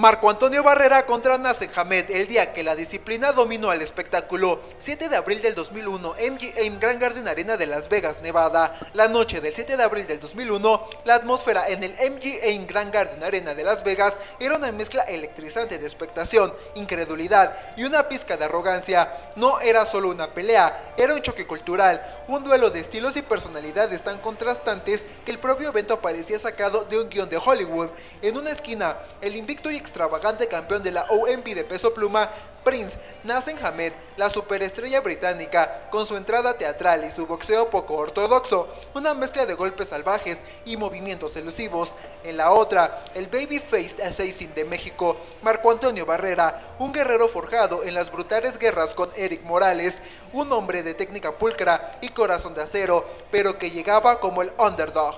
Marco Antonio Barrera contra Nasen Hamed, el día que la disciplina dominó el espectáculo. 7 de abril del 2001, MGM Grand Garden Arena de Las Vegas, Nevada. La noche del 7 de abril del 2001, la atmósfera en el MGM Grand Garden Arena de Las Vegas era una mezcla electrizante de expectación, incredulidad y una pizca de arrogancia. No era solo una pelea, era un choque cultural, un duelo de estilos y personalidades tan contrastantes que el propio evento parecía sacado de un guión de Hollywood. En una esquina, el invicto y extravagante campeón de la OMB de peso pluma, Prince Nasen Hamed, la superestrella británica, con su entrada teatral y su boxeo poco ortodoxo, una mezcla de golpes salvajes y movimientos elusivos. En la otra, el babyface assassin de México, Marco Antonio Barrera, un guerrero forjado en las brutales guerras con Erik Morales, un hombre de técnica pulcra y corazón de acero, pero que llegaba como el underdog.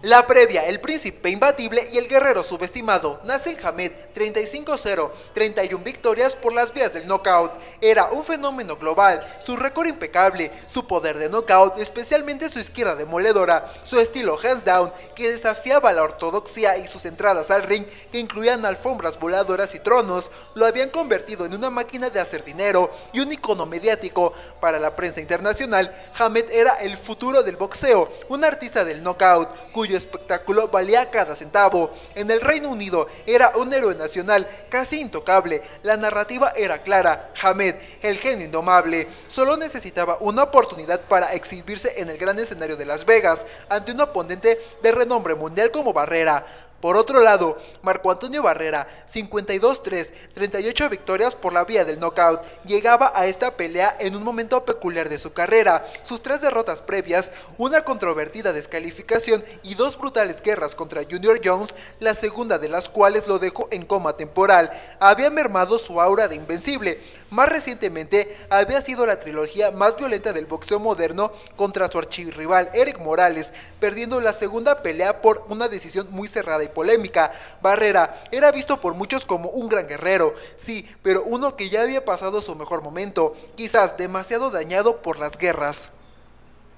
La previa, el príncipe imbatible y el guerrero subestimado, Nasen Hamed, 35-0, 31 victorias por las vías del knockout. Era un fenómeno global, su récord impecable, su poder de knockout, especialmente su izquierda demoledora, su estilo hands down, que desafiaba la ortodoxia y sus entradas al ring, que incluían alfombras voladoras y tronos, lo habían convertido en una máquina de hacer dinero y un icono mediático. Para la prensa internacional, Hamed era el futuro del boxeo, un artista del knockout, cuyo espectáculo valía cada centavo. En el Reino Unido era un héroe nacional casi intocable, la narrativa era clara, Hamed, el genio indomable, solo necesitaba una oportunidad para exhibirse en el gran escenario de Las Vegas, ante un oponente de renombre mundial como Barrera. Por otro lado, Marco Antonio Barrera, 52-3, 38 victorias por la vía del knockout, llegaba a esta pelea en un momento peculiar de su carrera. Sus 3 derrotas previas, una controvertida descalificación y 2 brutales guerras contra Junior Jones, la segunda de las cuales lo dejó en coma temporal, había mermado su aura de invencible. Más recientemente, había sido la trilogía más violenta del boxeo moderno contra su archirrival Erik Morales, perdiendo la segunda pelea por una decisión muy cerrada y polémica. Barrera era visto por muchos como un gran guerrero, sí, pero uno que ya había pasado su mejor momento, quizás demasiado dañado por las guerras.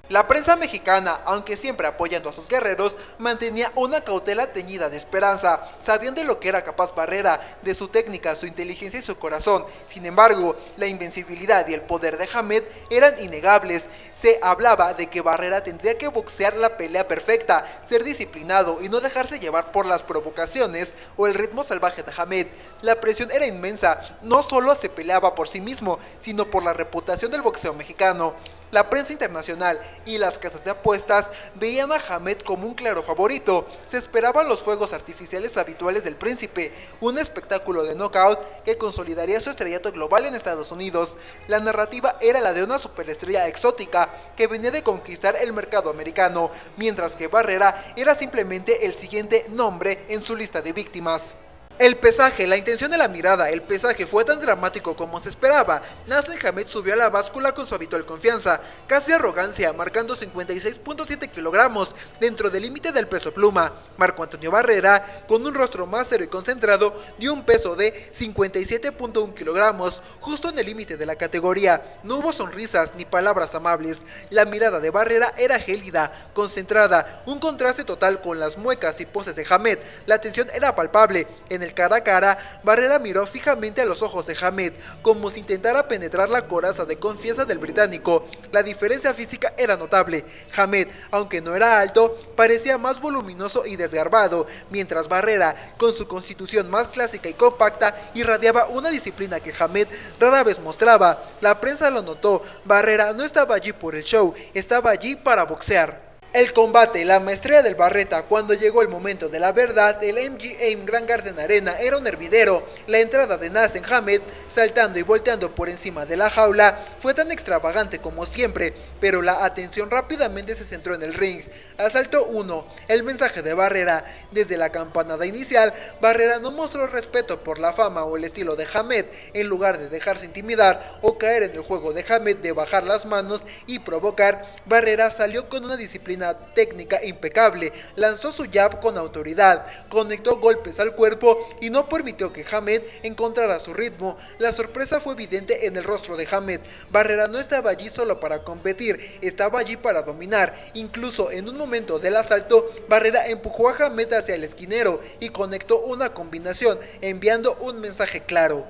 La prensa mexicana, aunque siempre apoyando a sus guerreros, mantenía una cautela teñida de esperanza. Sabían de lo que era capaz Barrera, de su técnica, su inteligencia y su corazón. Sin embargo, la invencibilidad y el poder de Hamed eran innegables. Se hablaba de que Barrera tendría que boxear la pelea perfecta, ser disciplinado y no dejarse llevar por las provocaciones o el ritmo salvaje de Hamed. La presión era inmensa, no solo se peleaba por sí mismo, sino por la reputación del boxeo mexicano. La prensa internacional y las casas de apuestas veían a Hamed como un claro favorito. Se esperaban los fuegos artificiales habituales del príncipe, un espectáculo de knockout que consolidaría su estrellato global en Estados Unidos. La narrativa era la de una superestrella exótica que venía de conquistar el mercado americano, mientras que Barrera era simplemente el siguiente nombre en su lista de víctimas. El pesaje, la intención de la mirada, el pesaje fue tan dramático como se esperaba. Nasen Hamed subió a la báscula con su habitual confianza, casi arrogancia, marcando 56.7 kilogramos dentro del límite del peso pluma. Marco Antonio Barrera, con un rostro más serio y concentrado, dio un peso de 57.1 kilogramos, justo en el límite de la categoría. No hubo sonrisas ni palabras amables. La mirada de Barrera era gélida, concentrada, un contraste total con las muecas y poses de Hamed. La tensión era palpable. En el cara a cara, Barrera miró fijamente a los ojos de Hamed, como si intentara penetrar la coraza de confianza del británico. La diferencia física era notable. Hamed, aunque no era alto, parecía más voluminoso y desgarbado, mientras Barrera, con su constitución más clásica y compacta, irradiaba una disciplina que Hamed rara vez mostraba. La prensa lo notó, Barrera no estaba allí por el show, estaba allí para boxear. El combate, la maestría del Barreta. Cuando llegó el momento de la verdad, el MGM Grand Garden Arena era un hervidero. La entrada de Nasen Hamed, saltando y volteando por encima de la jaula, fue tan extravagante como siempre, pero la atención rápidamente se centró en el ring. Asalto 1. El mensaje de Barrera. Desde la campanada inicial, Barrera no mostró respeto por la fama o el estilo de Hamed. En lugar de dejarse intimidar o caer en el juego de Hamed de bajar las manos y provocar, Barrera salió con una disciplina una técnica impecable, lanzó su jab con autoridad, conectó golpes al cuerpo y no permitió que Hamed encontrara su ritmo. La sorpresa fue evidente en el rostro de Hamed. Barrera no estaba allí solo para competir, estaba allí para dominar. Incluso en un momento del asalto, Barrera empujó a Hamed hacia el esquinero y conectó una combinación, enviando un mensaje claro.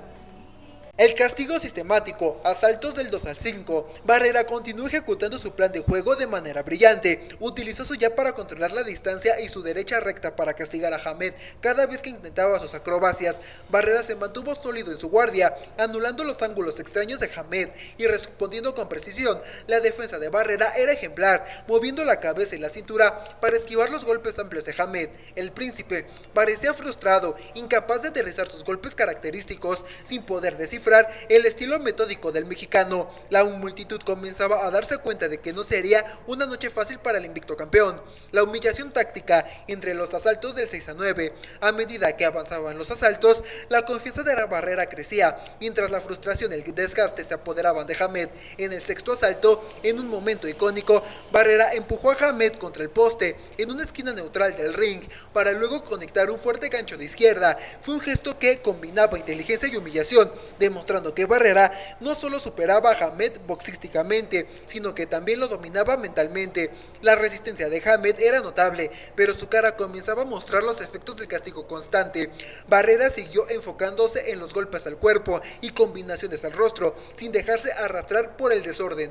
El castigo sistemático, asaltos del 2 al 5, Barrera continuó ejecutando su plan de juego de manera brillante. Utilizó su jab para controlar la distancia y su derecha recta para castigar a Hamed. Cada vez que intentaba sus acrobacias, Barrera se mantuvo sólido en su guardia, anulando los ángulos extraños de Hamed y respondiendo con precisión. La defensa de Barrera era ejemplar, moviendo la cabeza y la cintura para esquivar los golpes amplios de Hamed. El príncipe parecía frustrado, incapaz de aterrizar sus golpes característicos, sin poder descifrar el estilo metódico del mexicano. La multitud comenzaba a darse cuenta de que no sería una noche fácil para el invicto campeón. La humillación táctica entre los asaltos del 6 a 9. A medida que avanzaban los asaltos, la confianza de la Barrera crecía, mientras la frustración y el desgaste se apoderaban de Hamed. En el sexto asalto, en un momento icónico, Barrera empujó a Hamed contra el poste, en una esquina neutral del ring, para luego conectar un fuerte gancho de izquierda. Fue un gesto que combinaba inteligencia y humillación, demostrando que Barrera no solo superaba a Hamed boxísticamente, sino que también lo dominaba mentalmente. La resistencia de Hamed era notable, pero su cara comenzaba a mostrar los efectos del castigo constante. Barrera siguió enfocándose en los golpes al cuerpo y combinaciones al rostro, sin dejarse arrastrar por el desorden.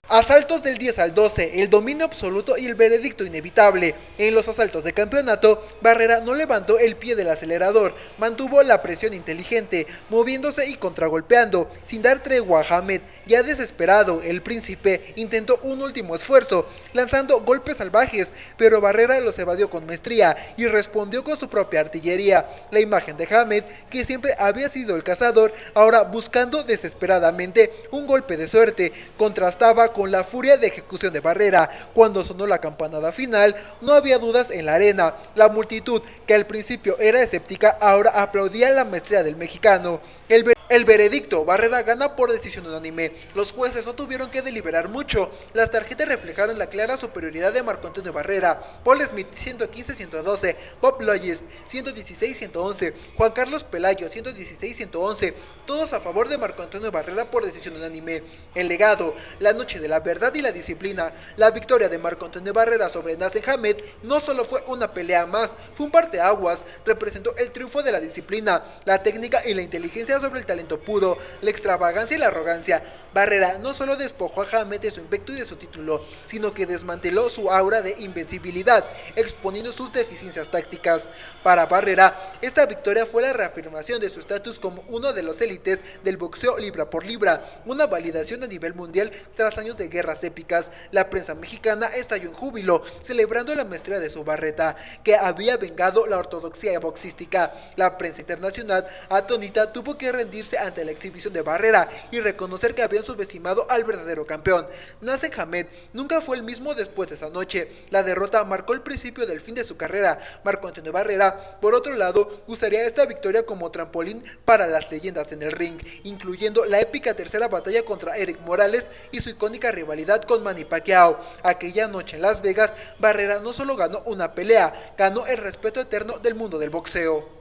Asaltos del 10 al 12, el dominio absoluto y el veredicto inevitable. En los asaltos de campeonato, Barrera no levantó el pie del acelerador, mantuvo la presión inteligente, moviéndose y contragolpeando, sin dar tregua a Hamed. Ya desesperado, el príncipe intentó un último esfuerzo, lanzando golpes salvajes, pero Barrera los evadió con maestría y respondió con su propia artillería. La imagen de Hamed, que siempre había sido el cazador, ahora buscando desesperadamente un golpe de suerte, contrastaba con la furia de ejecución de Barrera. Cuando sonó la campanada final, no había dudas en la arena. La multitud, que al principio era escéptica, ahora aplaudía la maestría del mexicano. El veredicto, Barrera gana por decisión unánime. Los jueces no tuvieron que deliberar mucho. Las tarjetas reflejaron la clara superioridad de Marco Antonio Barrera. Paul Smith 115-112, Bob Loyes 116-111, Juan Carlos Pelayo 116-111, todos a favor de Marco Antonio Barrera por decisión unánime. El legado, la noche de la verdad y la disciplina. La victoria de Marco Antonio Barrera sobre Naseem Hamed no solo fue una pelea más, fue un parteaguas. Representó el triunfo de la disciplina, la técnica y la inteligencia sobre el talento puro, la extravagancia y la arrogancia. Barrera no solo despojó a Hamed de su invicto y de su título, sino que desmanteló su aura de invencibilidad, exponiendo sus deficiencias tácticas. Para Barrera, esta victoria fue la reafirmación de su estatus como uno de los élites del boxeo libra por libra, una validación a nivel mundial tras años de guerras épicas. La prensa mexicana estalló en júbilo, celebrando la maestría de su Barreta, que había vengado la ortodoxia boxística. La prensa internacional, atónita, tuvo que rendirse ante la exhibición de Barrera y reconocer que habían subestimado al verdadero campeón. Naseem Hamed nunca fue el mismo después de esa noche. La derrota marcó el principio del fin de su carrera. Marco Antonio Barrera, por otro lado, usaría esta victoria como trampolín para las leyendas en el ring, incluyendo la épica tercera batalla contra Eric Morales y su icónica rivalidad con Manny Pacquiao. Aquella noche en Las Vegas, Barrera no solo ganó una pelea, ganó el respeto eterno del mundo del boxeo.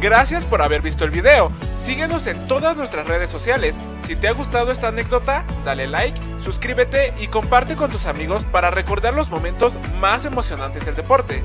Gracias por haber visto el video. Síguenos en todas nuestras redes sociales. Si te ha gustado esta anécdota, dale like, suscríbete y comparte con tus amigos para recordar los momentos más emocionantes del deporte.